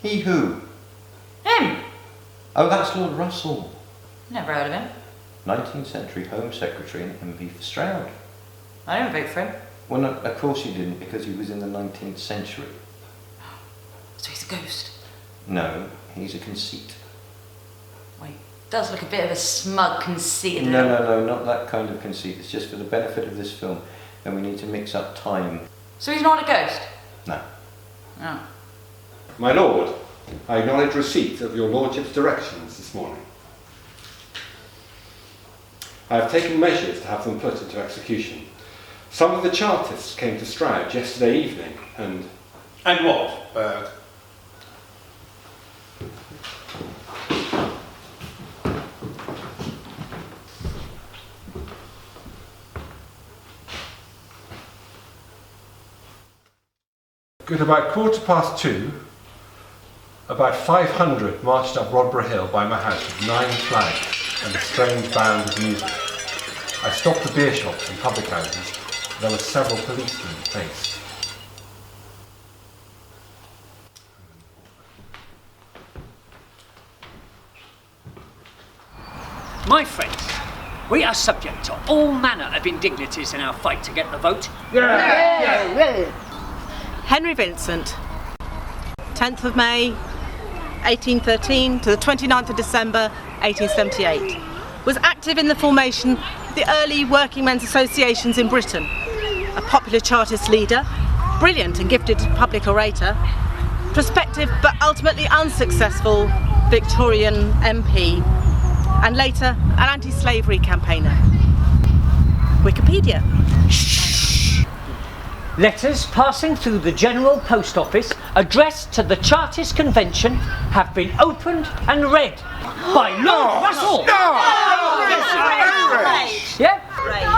He who? Him! Oh, that's Lord Russell. Never heard of him. 19th century Home Secretary and MP for Stroud. I didn't vote for him. Well, no, of course you didn't, because he was in the 19th century. So he's a ghost? No, he's a conceit. Wait, does look a bit of a smug, conceited... No, not that kind of conceit. It's just for the benefit of this film, and we need to mix up time. So he's not a ghost? No. Oh. My lord, I acknowledge receipt of your lordship's directions this morning. I have taken measures to have them put into execution. Some of the Chartists came to Stroud yesterday evening and... And what, Berg? At about 2:15, about 500 marched up Rodborough Hill by my house with 9 flags and a strange band of music. I stopped the beer shops and public houses. There were several policemen placed. My friends, we are subject to all manner of indignities in our fight to get the vote. Henry Vincent, 10th of May, 1813 to the 29th of December, 1878. Was active in the formation of the early working men's associations in Britain. A popular Chartist leader, brilliant and gifted public orator, prospective but ultimately unsuccessful Victorian MP, and later an anti-slavery campaigner. Wikipedia. Letters passing through the General Post Office addressed to the Chartist Convention have been opened and read by Lord Russell. Yeah?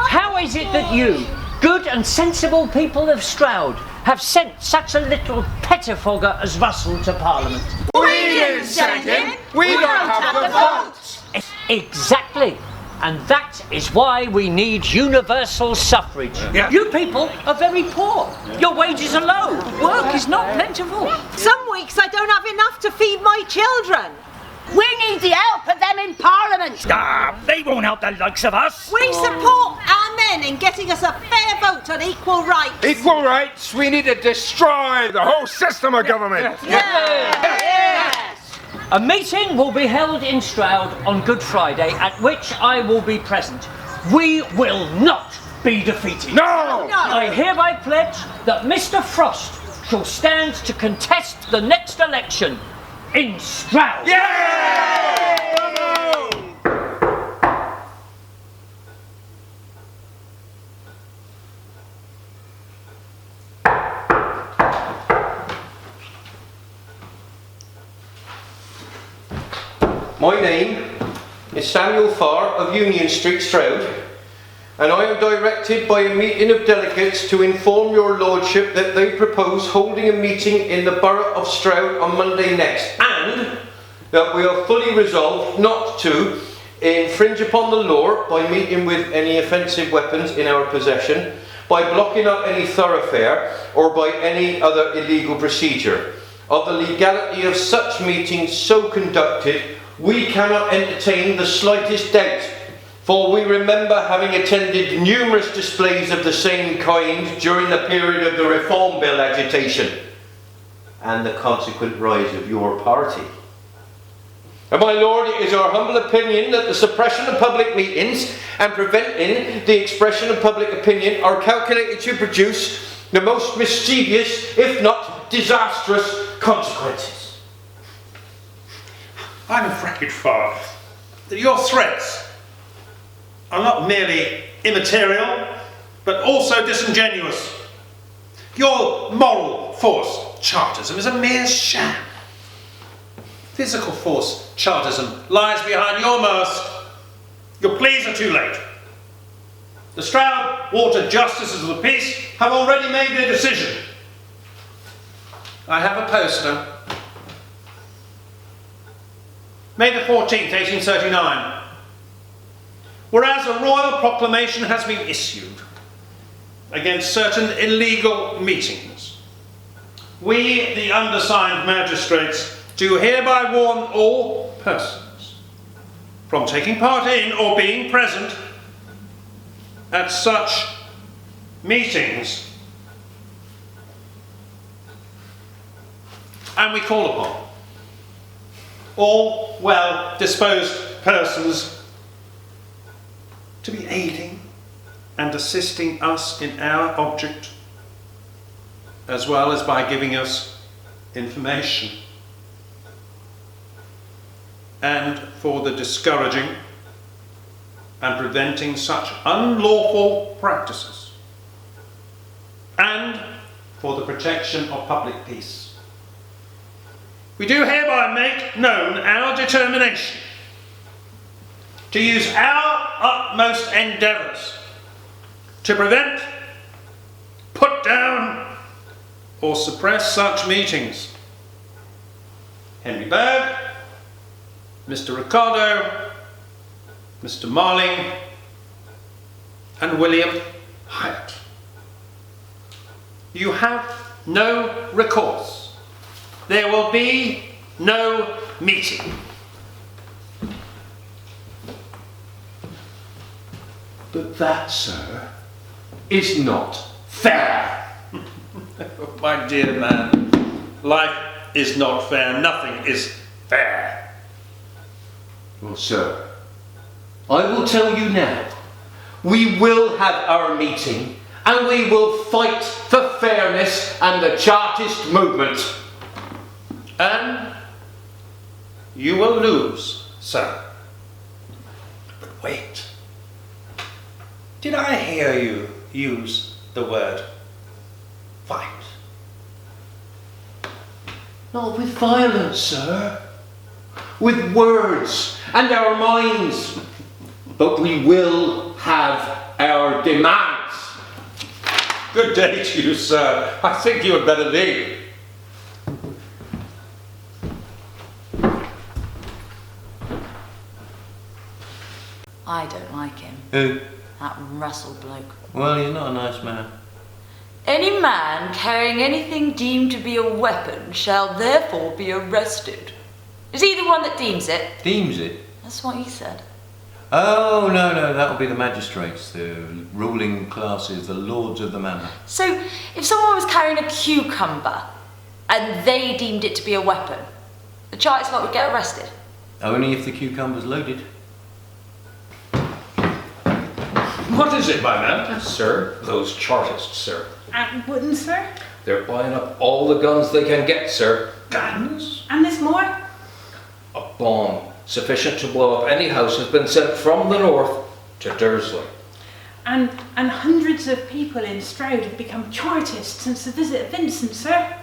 How is it that you, good and sensible people of Stroud, have sent such a little pettifogger as Russell to Parliament? We didn't send him. We don't have the votes. Exactly. And that is why we need universal suffrage. Yeah. You people are very poor. Your wages are low. Work is not plentiful. Some weeks I don't have enough to feed my children. We need the help of them in Parliament. They won't help the likes of us. We support our men in getting us a fair vote on equal rights. Equal rights? We need to destroy the whole system of government. Yes. A meeting will be held in Stroud on Good Friday, at which I will be present. We will not be defeated. No! I hereby pledge that Mr. Frost shall stand to contest the next election in Stroud. My name is Samuel Farr of Union Street, Stroud, and I am directed by a meeting of delegates to inform your lordship that they propose holding a meeting in the borough of Stroud on Monday next, and that we are fully resolved not to infringe upon the law by meeting with any offensive weapons in our possession, by blocking up any thoroughfare, or by any other illegal procedure. Of the legality of such meetings so conducted, we cannot entertain the slightest doubt, for we remember having attended numerous displays of the same kind during the period of the Reform Bill agitation and the consequent rise of your party. And my lord, it is our humble opinion that the suppression of public meetings and preventing the expression of public opinion are calculated to produce the most mischievous, if not disastrous, consequences. I'm afraid, Farr, that your threats are not merely immaterial, but also disingenuous. Your moral force, Chartism, is a mere sham. Physical force, Chartism, lies behind your mask. Your pleas are too late. The Stroud Water Justices of the Peace have already made their decision. I have a poster. May the 14th, 1839. Whereas a royal proclamation has been issued against certain illegal meetings, we, the undersigned magistrates, do hereby warn all persons from taking part in or being present at such meetings. And we call upon all well-disposed persons to be aiding and assisting us in our object, as well as by giving us information, and for the discouraging and preventing such unlawful practices, and for the protection of public peace. We do hereby make known our determination to use our utmost endeavours to prevent, put down, or suppress such meetings. Henry Berg, Mr. Ricardo, Mr. Marling, and William Hyatt. You have no recourse. There will be no meeting. But that, sir, is not fair. My dear man, life is not fair. Nothing is fair. Well, sir, I will tell you now, we will have our meeting and we will fight for fairness and the Chartist movement. And you will lose, sir. But wait. Did I hear you use the word fight? Not with violence, sir. With words and our minds. But we will have our demands. Good day to you, sir. I think you had better leave. I don't like him. Who? That Russell bloke. Well, he's not a nice man. Any man carrying anything deemed to be a weapon shall therefore be arrested. Is he the one that deems it? Deems it? That's what he said. Oh, no, that'll be the magistrates, the ruling classes, the lords of the manor. So, if someone was carrying a cucumber and they deemed it to be a weapon, the Chartist lot would get arrested? Only if the cucumber's loaded. What is it, my man? Sir, those Chartists, sir. And wooden, sir? They're buying up all the guns they can get, sir. Guns? And there's more? A bomb sufficient to blow up any house has been sent from the north to Dursley. And hundreds of people in Stroud have become Chartists since the visit of Vincent, sir.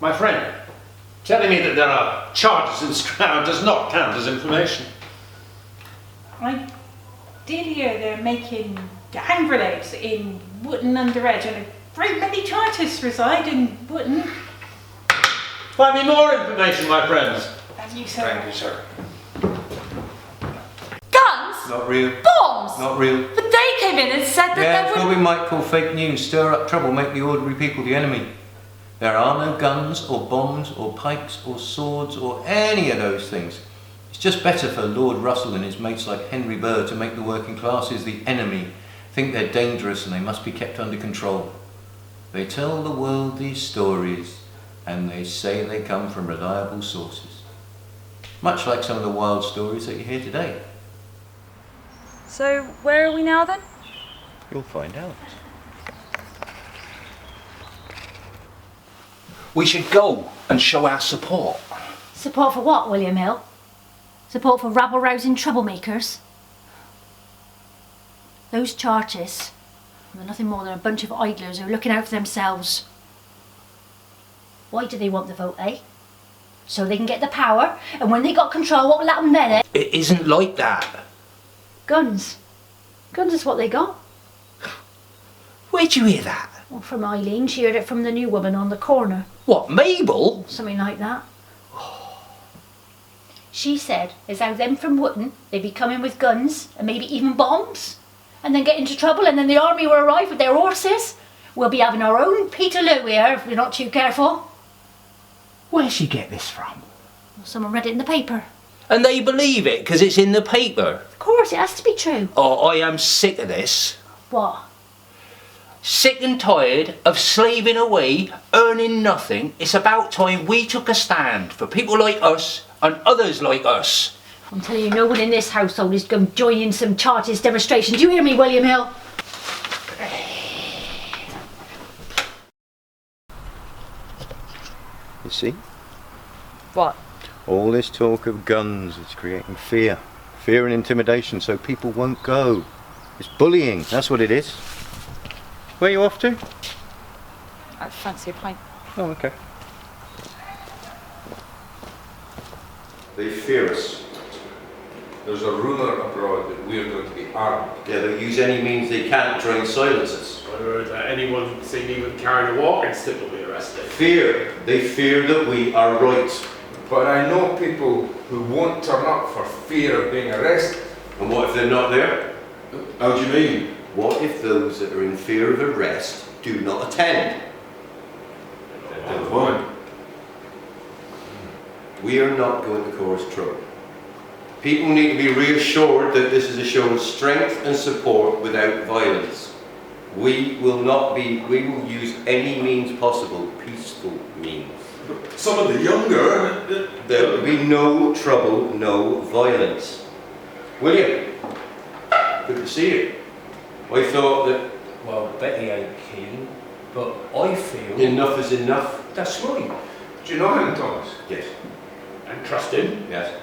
My friend, telling me that there are Chartists in Stroud does not count as information. I did hear they're making hand grenades in Wootton under Edge, and a great many Chartists reside in Wootton. Find me more information, my friends. Thank you, sir. Thank you, sir. Guns? Not real. Bombs? Not real. But they came in and said that Yeah, they it's would... what we might call fake news. Stir up trouble, make the ordinary people the enemy. There are no guns or bombs or pikes or swords or any of those things. It's just better for Lord Russell and his mates like Henry Burr to make the working classes the enemy, think they're dangerous and they must be kept under control. They tell the world these stories and they say they come from reliable sources. Much like some of the wild stories that you hear today. So, where are we now then? You'll find out. We should go and show our support. Support for what, William Hill? Support for rabble-rousing troublemakers? Those Chartists, they're nothing more than a bunch of idlers who are looking out for themselves. Why do they want the vote, eh? So they can get the power, and when they got control, what will happen then, eh? It isn't like that. Guns. Guns is what they got. Where'd you hear that? Well, from Eileen, she heard it from the new woman on the corner. What, Mabel? Something like that. She said as how them from Wootton, they'd be coming with guns and maybe even bombs. and then get into trouble, and then the army will arrive with their horses. We'll be having our own Peterloo here if we're not too careful. Where'd she get this from? Someone read it in the paper. And they believe it because it's in the paper. Of course, it has to be true. Oh, I am sick of this. What? Sick and tired of slaving away, earning nothing. It's about time we took a stand for people like us and others like us. I'm telling you, no one in this household is going to join in some Chartist demonstration. Do you hear me, William Hill? You see? What? All this talk of guns is creating fear. Fear and intimidation, so people won't go. It's bullying, that's what it is. Where are you off to? I fancy a pint. Oh, okay. They fear us. There's a rumour abroad that we're going to be armed. Yeah, they'll use any means they can to try and silence us. I heard that anyone seen even carrying a walking stick will be arrested. Fear. They fear that we are right. But I know people who won't turn up for fear of being arrested. And what if they're not there? How do you mean? What if those that are in fear of arrest do not attend? Good point. We are not going to cause trouble. People need to be reassured that this is a show of strength and support without violence. We will use any means possible, peaceful means. Some of the younger... There will be no trouble, no violence. William, good to see you. I thought that... Well, Betty ain't keen, but I feel... Enough is enough. That's right. Do you know him, Thomas? Yes. And trust him. Yes.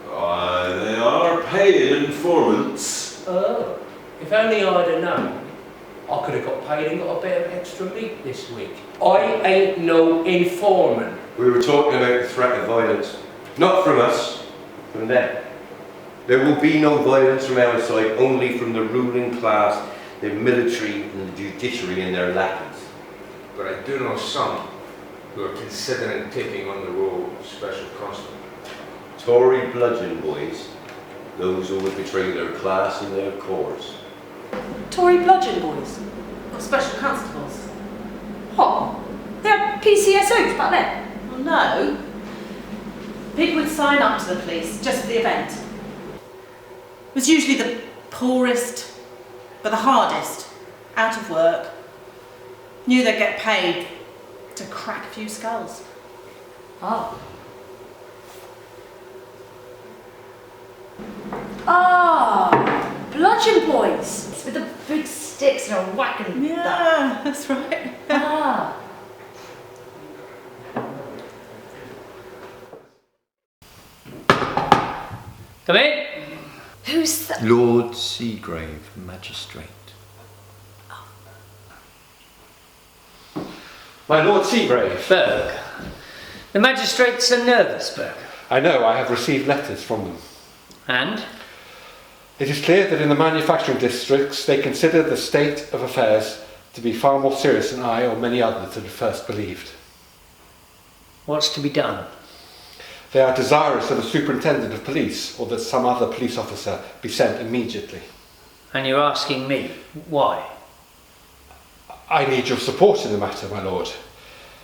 They are paying informants. Oh, if only I'd have known, I could have got paid and got a bit of extra meat this week. I ain't no informant. We were talking about the threat of violence. Not from us, from them. There will be no violence from our side, only from the ruling class, the military and the judiciary and their lackeys. But I do know some who are considering taking on the role of special constable. Tory bludgeon boys, those who would betray their class and their cause. Tory bludgeon boys? Or special constables? What? They're PCSOs back then? Well, no. People would sign up to the police just for the event. It was usually the poorest, but the hardest, out of work. Knew they'd get paid to crack a few skulls. Oh. Ah, bludgeon boys with the big sticks and a whack and Yeah, that's right. Ah. Come in. Who's that? Lord Seagrave, Magistrate. My Lord Seagrave. Berg. The magistrates are nervous, Berg. I know, I have received letters from them. And? It is clear that in the manufacturing districts they consider the state of affairs to be far more serious than I or many others had first believed. What's to be done? They are desirous that a superintendent of police or that some other police officer be sent immediately. And you're asking me, why? I need your support in the matter, my lord.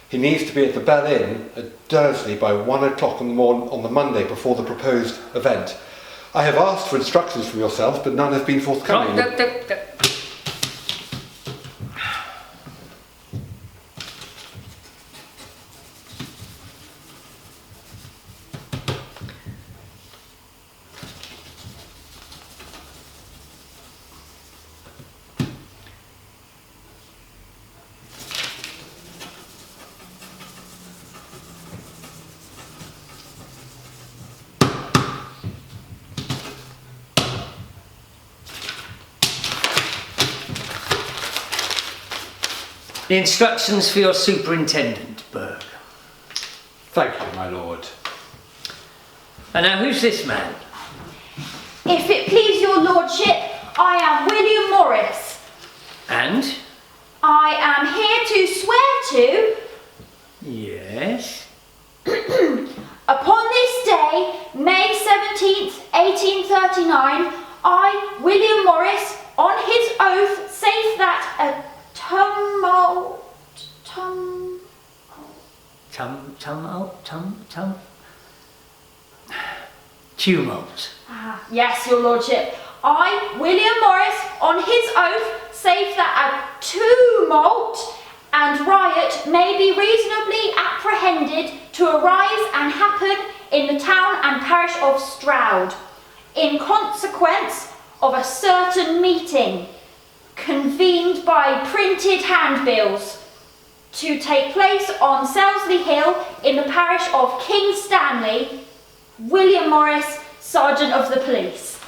He needs to be at the Bell Inn at Dursley by 1 o'clock on the Monday before the proposed event. I have asked for instructions from yourselves, but none have been forthcoming. The instructions for your superintendent, Berg. Thank you, my lord. And now who's this man? If it please your lordship, I am William Morris. And? I am here to swear to... Yes? Upon this day, May 17th, 1839, I, William Morris, on his oath, saith that a tumult. Yes, your lordship. I, William Morris, on his oath, saith that a tumult and riot may be reasonably apprehended to arise and happen in the town and parish of Stroud, in consequence of a certain meeting convened by printed handbills to take place on Selsey Hill in the parish of King Stanley. William Morris, Sergeant of the Police.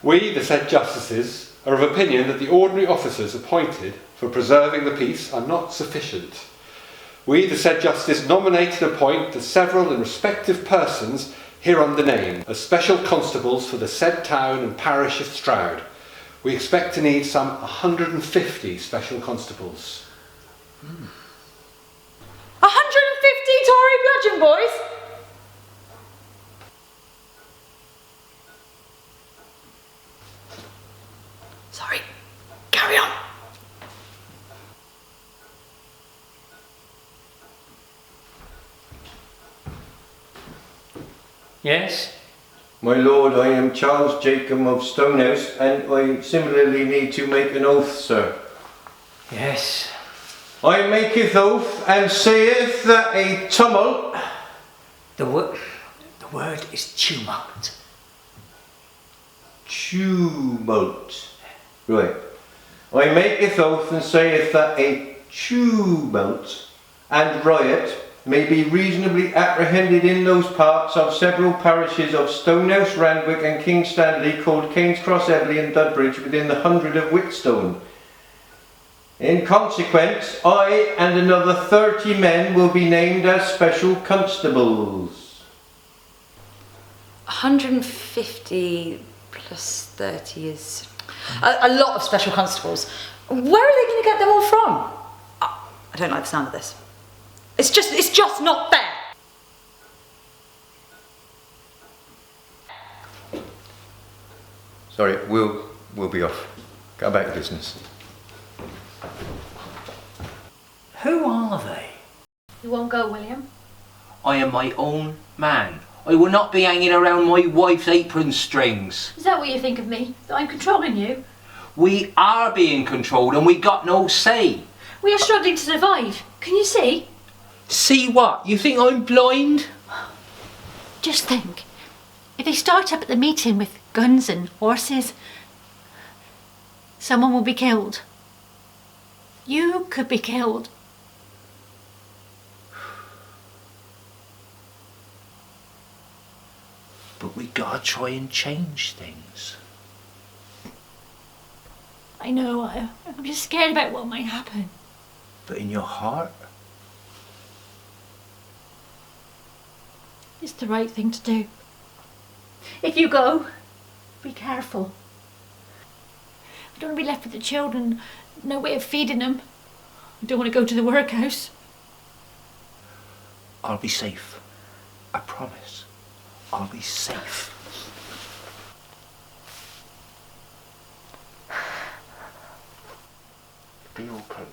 We, the said justices, are of opinion that the ordinary officers appointed for preserving the peace are not sufficient. We, the said justice, nominate and appoint the several and respective persons hereunder named as special constables for the said town and parish of Stroud. We expect to need some 150 special constables. 150 Tory bludgeon boys? Sorry, carry on. Yes? My lord, I am Charles Jacob of Stonehouse, and I similarly need to make an oath, sir. Yes. I maketh oath and saith that a tumult... The word is tumult. Tumult. Right. I maketh oath and saith that a tumult and riot may be reasonably apprehended in those parts of several parishes of Stonehouse, Randwick and King Stanley, called King's Cross, Everley and Dudbridge, within the 100 of Whitstone. In consequence, I and another 30 men will be named as special constables. 150 plus 30 is a lot of special constables. Where are they going to get them all from? I don't like the sound of this. It's just not fair. Sorry, we'll be off. Go back to business. Who are they? You won't go, William? I am my own man. I will not be hanging around my wife's apron strings. Is that what you think of me? That I'm controlling you? We are being controlled and we got no say. We are struggling to survive. Can you see? See what? You think I'm blind? Just think. If they start up at the meeting with guns and horses, someone will be killed. You could be killed. But we gotta try and change things. I know, I'm just scared about what might happen. But in your heart? It's the right thing to do. If you go, be careful. I don't want to be left with the children, no way of feeding them. I don't want to go to the workhouse. I'll be safe. I promise. I'll be safe. Be okay.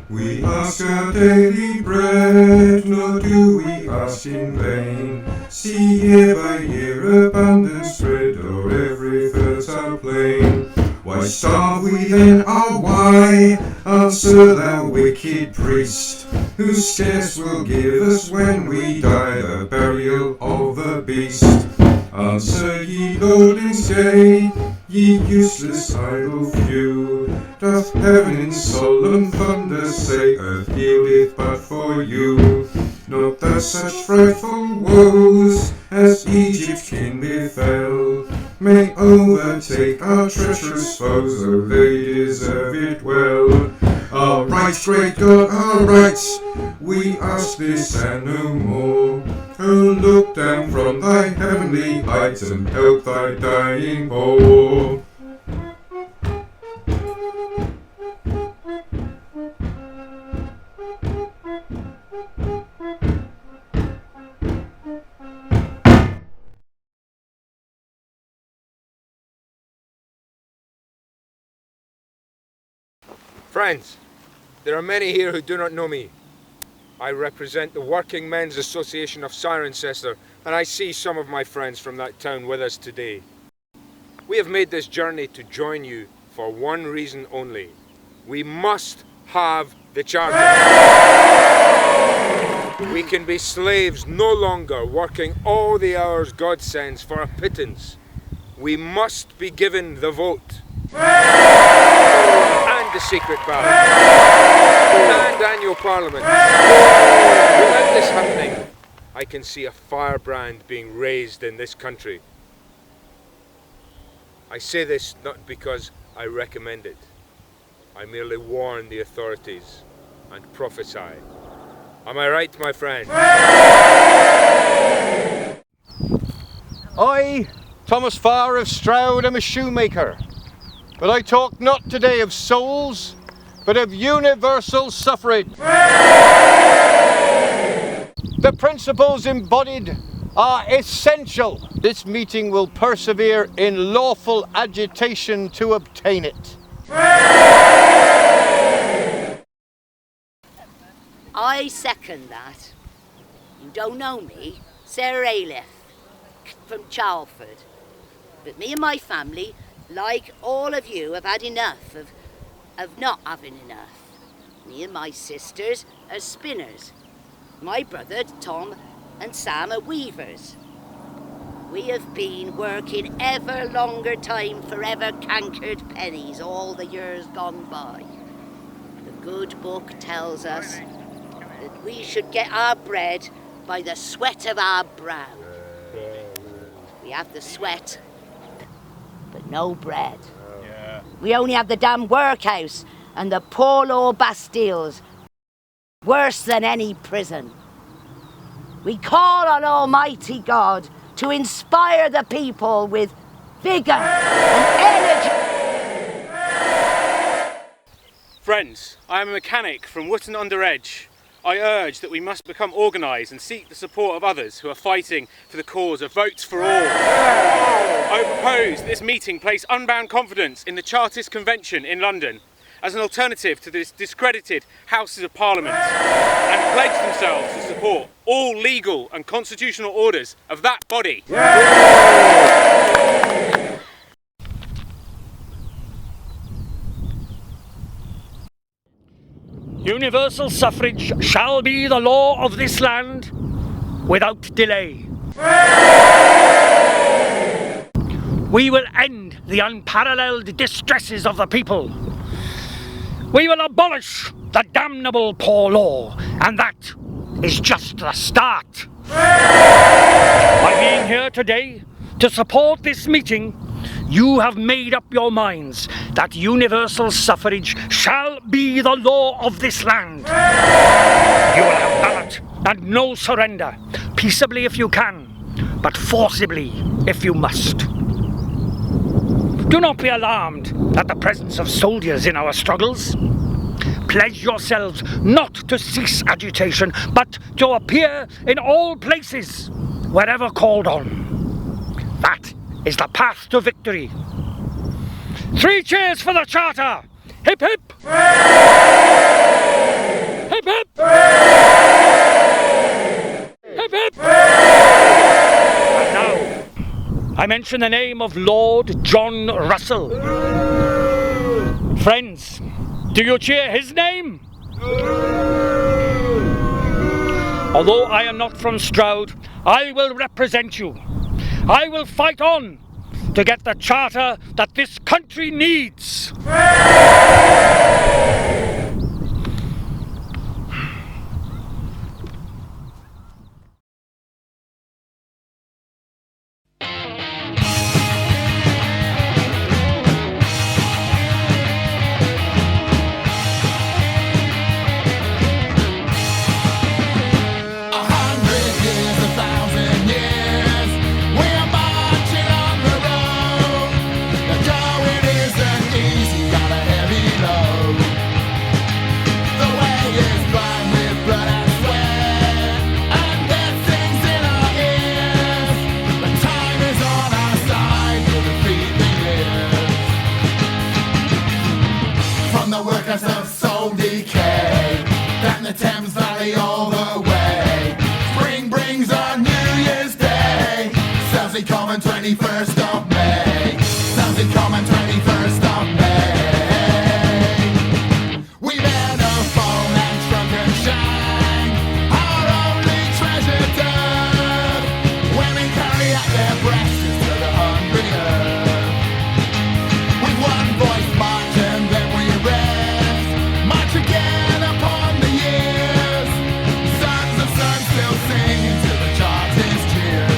We ask our daily bread, nor do we ask in vain. See year by year abundance spread o'er every fertile plain. Why starve we then? Ah, why? Answer thou wicked priest, who scarce will give us when we die the burial of the beast. Answer ye lordlings gay, ye useless idle few. Doth heaven in solemn thunder say, earth yieldeth but for you? Not that such frightful woes as Egypt's king befell may overtake our treacherous foes, though they deserve it well. Our rights, great God, our rights, we ask this and no more. Oh, look down from thy heavenly heights and help thy dying poor. Friends, there are many here who do not know me. I represent the Working Men's Association of Cirencester, and I see some of my friends from that town with us today. We have made this journey to join you for one reason only. We must have the Charter. We can be slaves no longer, working all the hours God sends for a pittance. We must be given the vote. And the secret ballot. And annual parliament. Without this happening, I can see a firebrand being raised in this country. I say this not because I recommend it. I merely warn the authorities and prophesy. Am I right, my friend? I, Thomas Farr of Stroud, am a shoemaker. But I talk not today of souls, but of universal suffrage. The principles embodied are essential. This meeting will persevere in lawful agitation to obtain it. I second that. You don't know me, Sarah Ailiff, from Chalford. But me and my family, like all of you, have had enough of not having enough. Me and my sisters are spinners. My brother, Tom, and Sam are weavers. We have been working ever longer time for ever cankered pennies all the years gone by. The good book tells us that we should get our bread by the sweat of our brow. We have the sweat, but no bread. We only have the damn workhouse and the poor law Bastilles, worse than any prison. We call on Almighty God to inspire the people with vigour and energy. Friends, I am a mechanic from Wootton-under-Edge. I urge that we must become organised and seek the support of others who are fighting for the cause of votes for all. I propose this meeting place unbound confidence in the Chartist Convention in London as an alternative to this discredited Houses of Parliament and pledge themselves to support all legal and constitutional orders of that body. Universal suffrage shall be the law of this land without delay. We will end the unparalleled distresses of the people. We will abolish the damnable poor law, and that is just the start. By being here today to support this meeting, you have made up your minds that universal suffrage shall be the law of this land. You will have ballot and no surrender, peaceably if you can, but forcibly if you must. Do not be alarmed at the presence of soldiers in our struggles. Pledge yourselves not to cease agitation, but to appear in all places, wherever called on. That is the path to victory. 3 cheers for the Charter! Hip hip! Hip hip! Hip hip! And now, I mention the name of Lord John Russell. Friends, do you cheer his name? Although I am not from Stroud, I will represent you. I will fight on to get the Charter that this country needs. A hundred years of 21st of May. Selsey Common, 21st of May. We men of foam and drunken shine, our only treasure dove. Women carry out their breasts to the hungry earth. With one voice march and then we rest. March again upon the years. Sons of sons still singing to the Chartist cheers.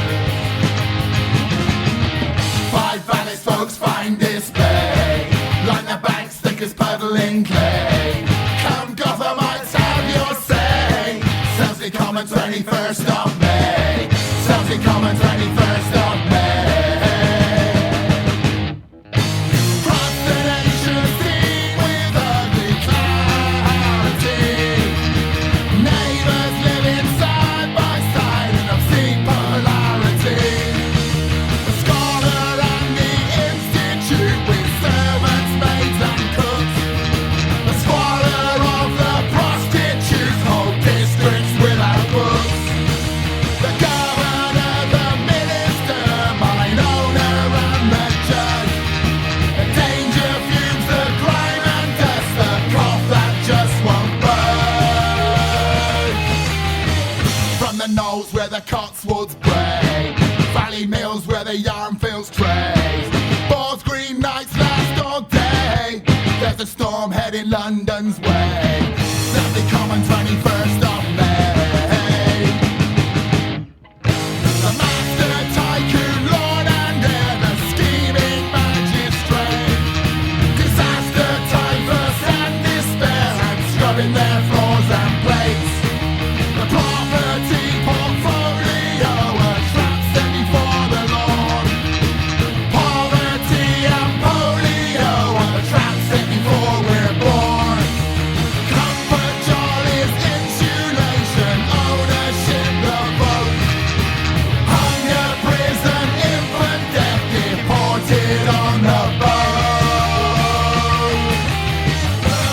Five vanished folks find display, like the banks thick as puddling clay. Come Gothamites, have your say. Selsey Common, 21st of May. Selsey Common, 21st of May. Cross the nation scene with ugly clarity. Neighbours living side by side in obscene polarity. The scholar and the institute with servants, maids and cooks. The squalor of the prostitutes hold districts without books. The governor, the minister, mine owner and the judge. The danger fumes, the grime and dust, the cough that just won't budge. From the knolls where the Cotswolds bray, valley mills where the yarn fills trays, Ball's green nights last all day. There's a storm heading London's way. Selsey Common, 21st of May. The master tycoon, lord and heir, the scheming magistrate. Disaster, typhus and despair, and scrubbing their floors and plates. The property portfolio, a trap set before the Lord. Poverty and polio, a trap set before we're born. Comfort, jollies, insulation, ownership, the vote. Hunger, prison, infant death, deported on the boat.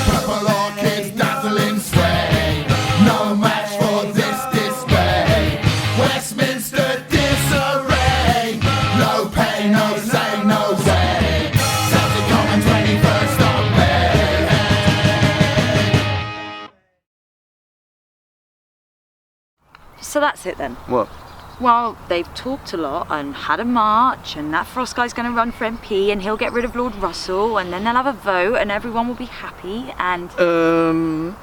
Purple orchids, dazzling sway, no match for this display. Westminster disarray, no pay, no say, no way. Selsey Common, 21st of May. So that's it then. What? Well, they've talked a lot and had a march, and that Frost guy's going to run for MP and he'll get rid of Lord Russell, and then they'll have a vote and everyone will be happy and... No.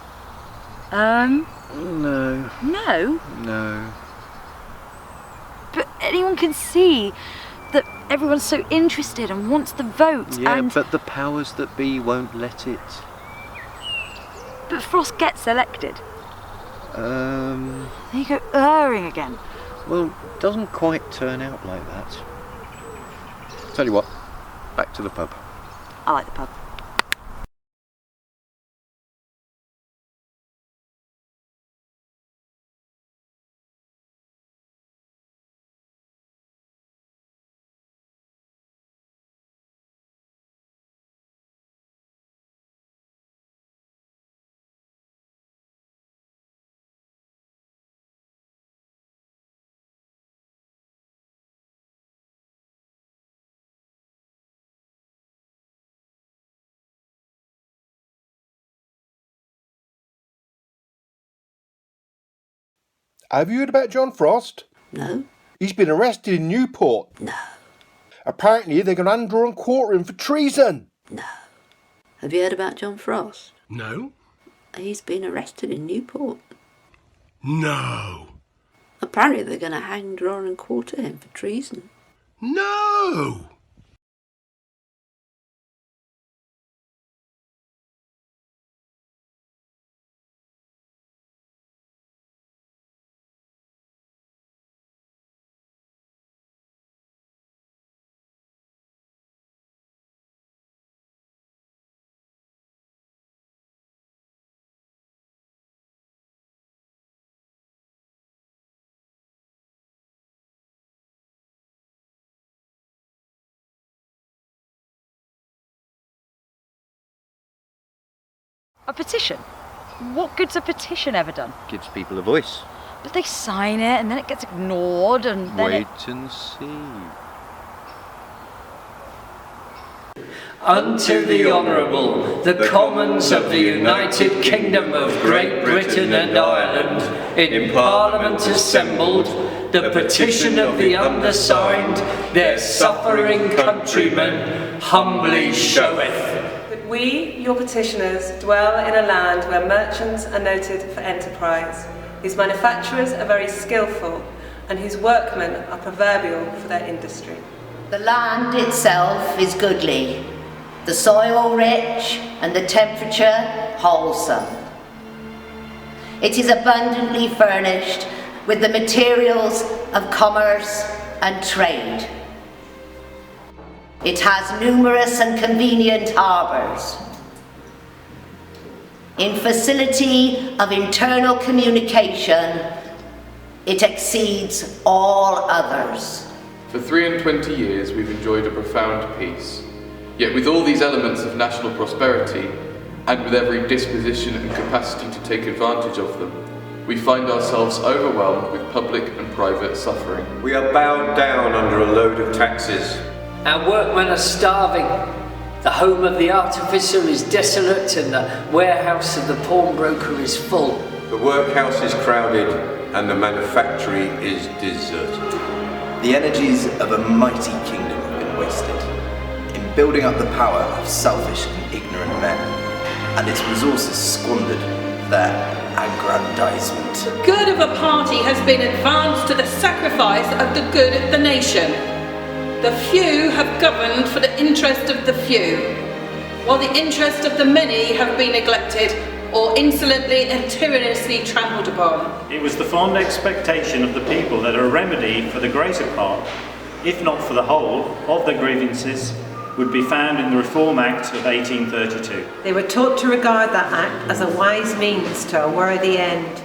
No? No. But anyone can see that everyone's so interested and wants the vote Yeah, and... but the powers that be won't let it. But Frost gets elected. There you go, erring again. Well, it doesn't quite turn out like that. Tell you what, back to the pub. I like the pub. Have you heard about John Frost? No. He's been arrested in Newport. No. Apparently they're going to undraw and quarter him for treason. No. Have you heard about John Frost? No. He's been arrested in Newport. No. Apparently they're going to hang, draw and quarter him for treason. No. A petition? What good's a petition ever done? Gives people a voice. But they sign it and then it gets ignored and then Wait and see. unto the Honourable, the Commons of the United Kingdom of Great Britain and Ireland, in Parliament assembled, the petition of the undersigned, their suffering countrymen, humbly showeth. That we, your petitioners, dwell in a land where merchants are noted for enterprise, whose manufacturers are very skillful, and whose workmen are proverbial for their industry. The land itself is goodly, the soil rich, and the temperature wholesome. It is abundantly furnished with the materials of commerce and trade. It has numerous and convenient harbours. In facility of internal communication, it exceeds all others. For 23 years we've enjoyed a profound peace. Yet with all these elements of national prosperity, and with every disposition and capacity to take advantage of them, we find ourselves overwhelmed with public and private suffering. We are bowed down under a load of taxes. Our workmen are starving. The home of the artificer is desolate and the warehouse of the pawnbroker is full. The workhouse is crowded and the manufactory is deserted. The energies of a mighty kingdom have been wasted in building up the power of selfish and ignorant men, and its resources squandered for their aggrandizement. The good of a party has been advanced to the sacrifice of the good of the nation. The few have governed for the interest of the few, while the interest of the many have been neglected or insolently and tyrannously trampled upon. It was the fond expectation of the people that a remedy for the greater part, if not for the whole, of their grievances would be found in the Reform Act of 1832. They were taught to regard that act as a wise means to a worthy end.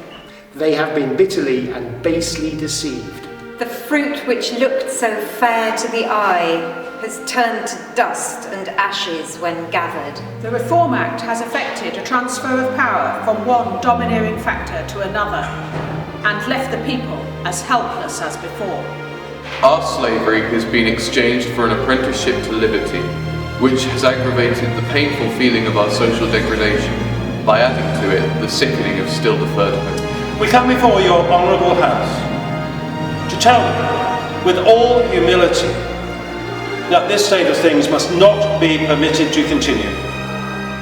They have been bitterly and basely deceived. The fruit which looked so fair to the eye has turned to dust and ashes when gathered. The Reform Act has effected a transfer of power from one domineering factor to another, and left the people as helpless as before. Our slavery has been exchanged for an apprenticeship to liberty, which has aggravated the painful feeling of our social degradation by adding to it the sickening of still deferred hope. We come before your honourable house to tell you, with all humility, that this state of things must not be permitted to continue.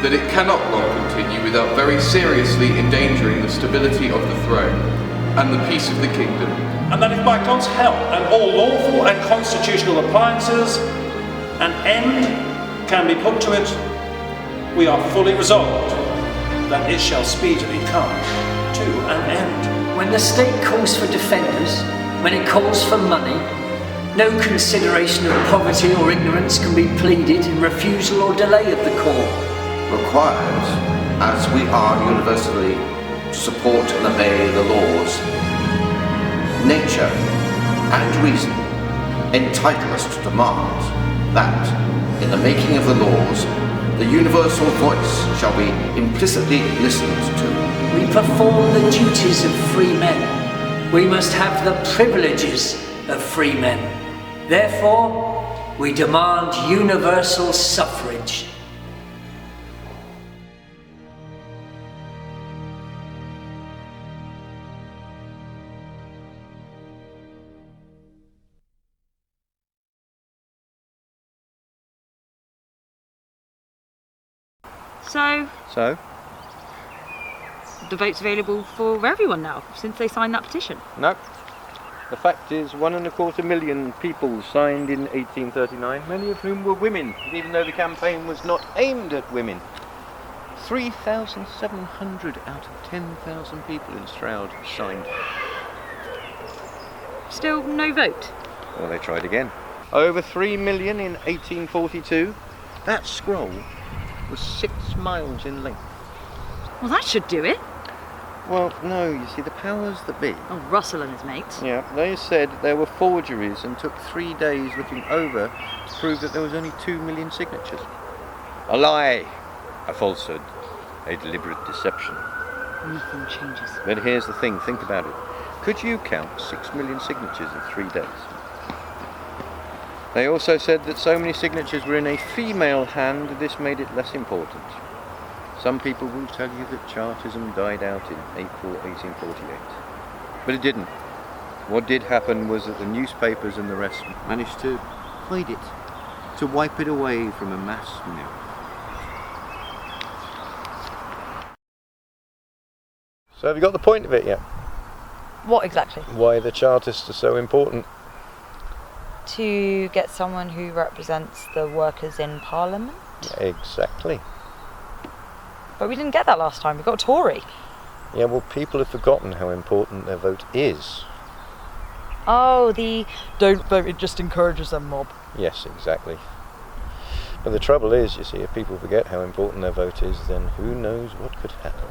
That it cannot long continue without very seriously endangering the stability of the throne and the peace of the kingdom. And that if by God's help and all lawful and constitutional appliances, an end can be put to it, we are fully resolved that it shall speedily come to an end. When the state calls for defenders, when it calls for money, no consideration of poverty or ignorance can be pleaded in refusal or delay of the call. Required, as we are universally to support and obey the laws, nature and reason entitle us to demand that, in the making of the laws, the universal voice shall be implicitly listened to. We perform the duties of free men. We must have the privileges of free men. Therefore, we demand universal suffrage. So? The vote's available for everyone now, since they signed that petition. No. The fact is, 1.25 million people signed in 1839, many of whom were women, even though the campaign was not aimed at women. 3,700 out of 10,000 people in Stroud signed. Still no vote? Well, they tried again. Over 3 million in 1842. That scroll was 6 miles in length. Well, that should do it. Well, no, you see, the powers that be... Oh, Russell and his mates. Yeah, they said there were forgeries and took 3 days looking over to prove that there was only 2 million signatures. A lie, a falsehood, a deliberate deception. Nothing changes. But here's the thing, think about it. Could you count 6 million signatures in 3 days? They also said that so many signatures were in a female hand, this made it less important. Some people will tell you that Chartism died out in April 1848. But it didn't. What did happen was that the newspapers and the rest managed to hide it, to wipe it away from a mass memory. So have you got the point of it yet? What exactly? Why the Chartists are so important? To get someone who represents the workers in Parliament? Exactly. But we didn't get that last time, we got a Tory. Yeah, well, people have forgotten how important their vote is. Oh, the don't vote, it just encourages them mob. Yes, exactly. But the trouble is, you see, if people forget how important their vote is, then who knows what could happen.